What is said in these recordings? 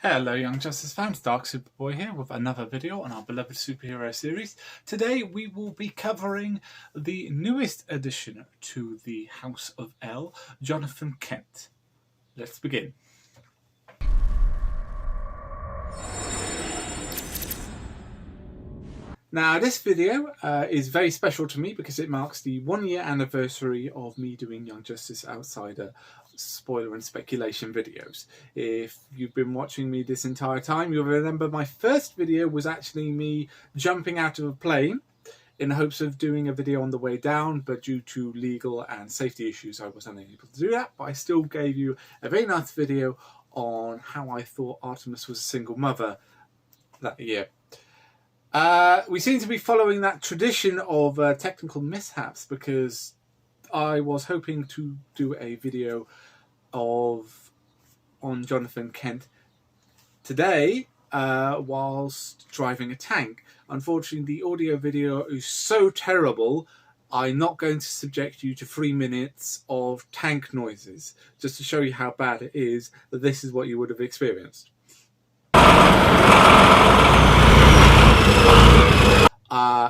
Hello Young Justice fans, Dark Superboy here with another video on our beloved superhero series. Today we will be covering the newest addition to the House of L, Jonathan Kent. Let's begin. Now this video is very special to me because it marks the 1-year anniversary of me doing Young Justice Outsider spoiler and speculation videos. If you've been watching me this entire time, you'll remember my first video was actually me jumping out of a plane in hopes of doing a video on the way down, but due to legal and safety issues I was unable to do that, but I still gave you a very nice video on how I thought Artemis was a single mother that year. We seem to be following that tradition of technical mishaps because I was hoping to do a video on Jonathan Kent today whilst driving a tank. Unfortunately, the audio video is so terrible, I'm not going to subject you to 3 minutes of tank noises. Just to show you how bad it is, that this is what you would have experienced.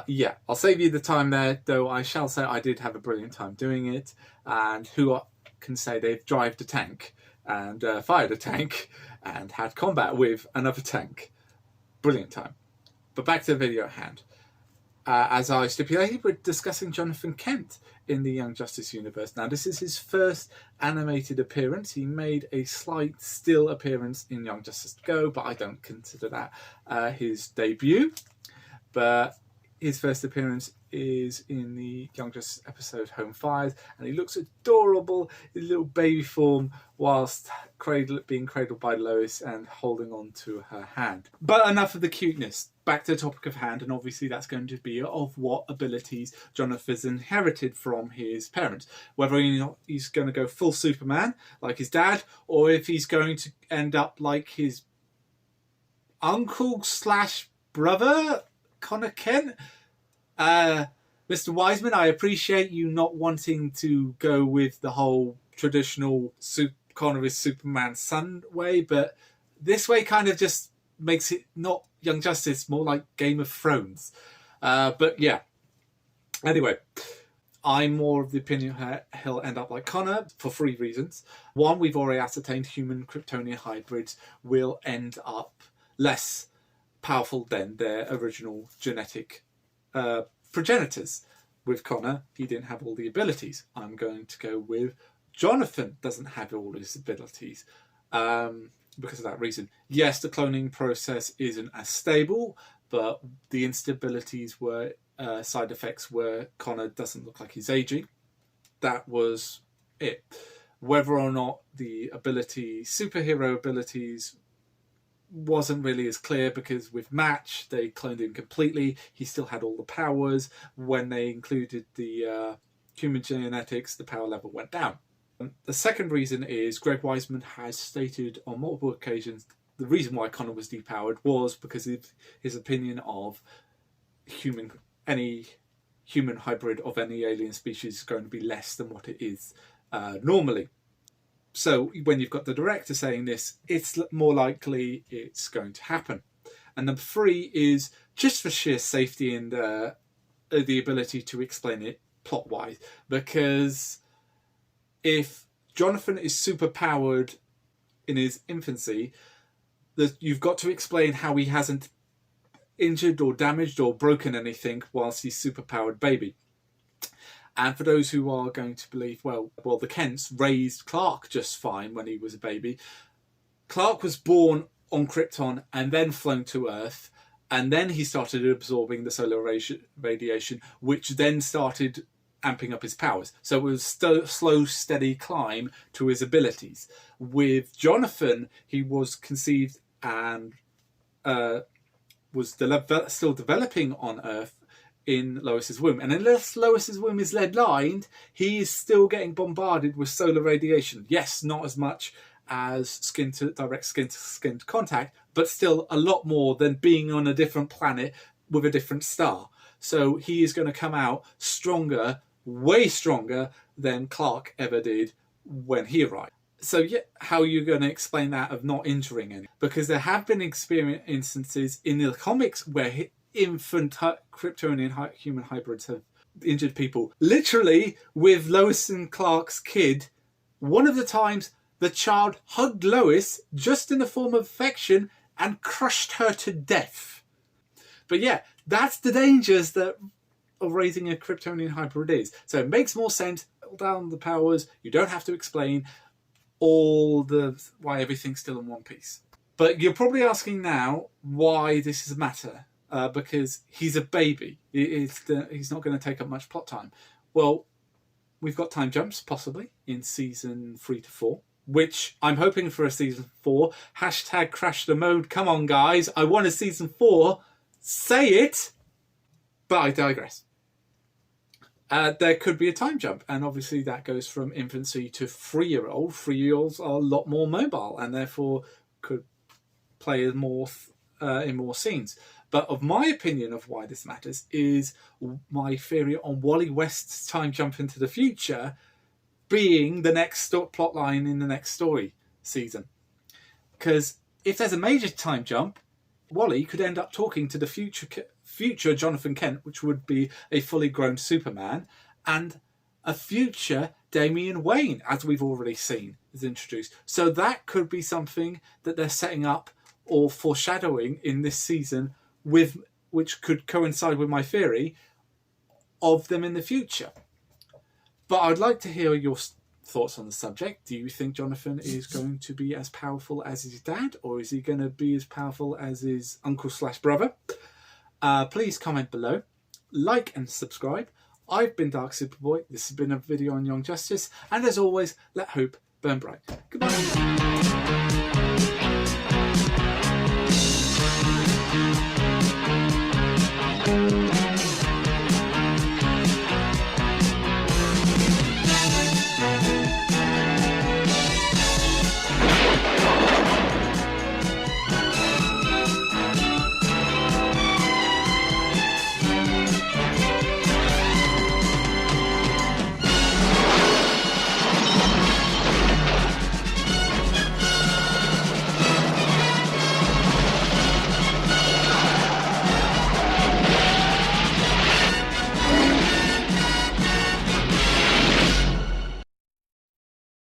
Yeah, I'll save you the time there, though I shall say I did have a brilliant time doing it, and who can say they've drived a tank and fired a tank and had combat with another tank. Brilliant time. But back to the video at hand. As I stipulated, we're discussing Jonathan Kent in the Young Justice universe. Now, this is his first animated appearance. He made a slight still appearance in Young Justice Go, but I don't consider that his debut. But his first appearance is in the Young Justice episode Home Fires, and he looks adorable, his little baby form, whilst being cradled by Lois and holding on to her hand. But enough of the cuteness. Back to the topic of hand, and obviously that's going to be of what abilities Jonathan's inherited from his parents. Whether he's going to go full Superman, like his dad, or if he's going to end up like his uncle / brother, Connor Kent. Mr. Wiseman, I appreciate you not wanting to go with the whole traditional Connor is Superman's son way, but this way kind of just makes it not Young Justice, more like Game of Thrones. But yeah, anyway, I'm more of the opinion he'll end up like Connor for 3 reasons. One, we've already ascertained human Kryptonian hybrids will end up less powerful than their original genetic progenitors. With Connor, he didn't have all the abilities. I'm going to go with Jonathan doesn't have all his abilities because of that reason. Yes, the cloning process isn't as stable, but the instabilities were side effects where Connor doesn't look like he's aging. That was it. Whether or not the superhero abilities wasn't really as clear, because with Match they cloned him completely. He still had all the powers. When they included the human genetics, the power level went down. The second reason is Greg Wiseman has stated on multiple occasions the reason why Connor was depowered was because of his opinion of any human hybrid of any alien species is going to be less than what it is normally. So when you've got the director saying this, it's more likely it's going to happen. And number 3 is just for sheer safety and the ability to explain it plot-wise. Because if Jonathan is super powered in his infancy, you've got to explain how he hasn't injured or damaged or broken anything whilst he's super powered baby. And for those who are going to believe, well, the Kents raised Clark just fine when he was a baby. Clark was born on Krypton and then flown to Earth, and then he started absorbing the solar radiation, which then started amping up his powers. So it was a slow, steady climb to his abilities. With Jonathan, he was conceived and was still developing on Earth in Lois's womb, and unless Lois's womb is lead-lined, he is still getting bombarded with solar radiation. Yes, not as much as direct skin-to-skin contact, but still a lot more than being on a different planet with a different star. So he is going to come out stronger, way stronger than Clark ever did when he arrived. So yeah, how are you going to explain that of not injuring any? Because there have been instances in the comics where infant Kryptonian human hybrids have injured people. Literally, with Lois and Clark's kid, one of the times the child hugged Lois just in the form of affection and crushed her to death. But yeah, that's the dangers that of raising a Kryptonian hybrid is. So it makes more sense. Down the powers. You don't have to explain why everything's still in one piece. But you're probably asking now why this is a matter, because he's a baby. He's not going to take up much plot time. Well, we've got time jumps possibly in season 3 to 4, which I'm hoping for a season 4. Hashtag crash the mode. Come on, guys. I want a season 4. Say it. But I digress. There could be a time jump, and obviously that goes from infancy to 3-year-old. 3-year-olds are a lot more mobile and therefore could play more in more scenes. But of my opinion of why this matters is my theory on Wally West's time jump into the future being the next plot line in the next story season. Because if there's a major time jump, Wally could end up talking to the future Jonathan Kent, which would be a fully grown Superman, and a future Damian Wayne, as we've already seen, is introduced. So that could be something that they're setting up or foreshadowing in this season, which could coincide with my theory of them in the future. But I'd like to hear your thoughts on the subject. Do you think Jonathan is going to be as powerful as his dad, or is he going to be as powerful as his uncle/brother? Please comment below, like and subscribe. I've been Dark Superboy. This has been a video on Young Justice, and as always, let hope burn bright. Goodbye.